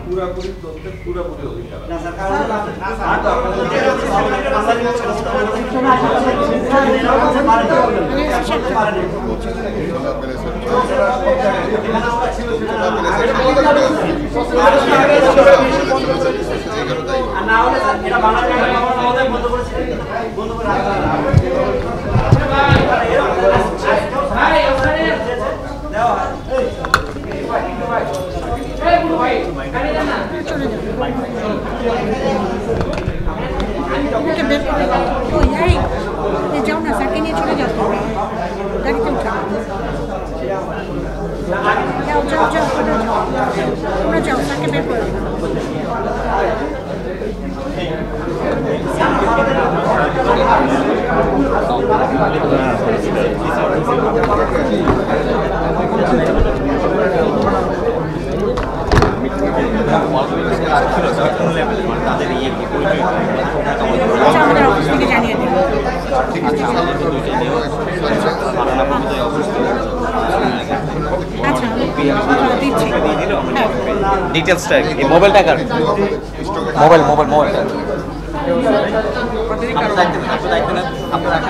পুরোপুরি তথ্যের পুরোপুরি অধিকার যাও না স্যারকে নিয়ে চলে যাও গাড়িতে উঠো যাও যাও যাও তোমরা যাও স্যারকে বের করো আমাদের অফিস থেকে জানিয়ে দেবো আচ্ছা দিচ্ছি ডিটেলসটা এই মোবাইলটা কার মোবাইলটা আপনার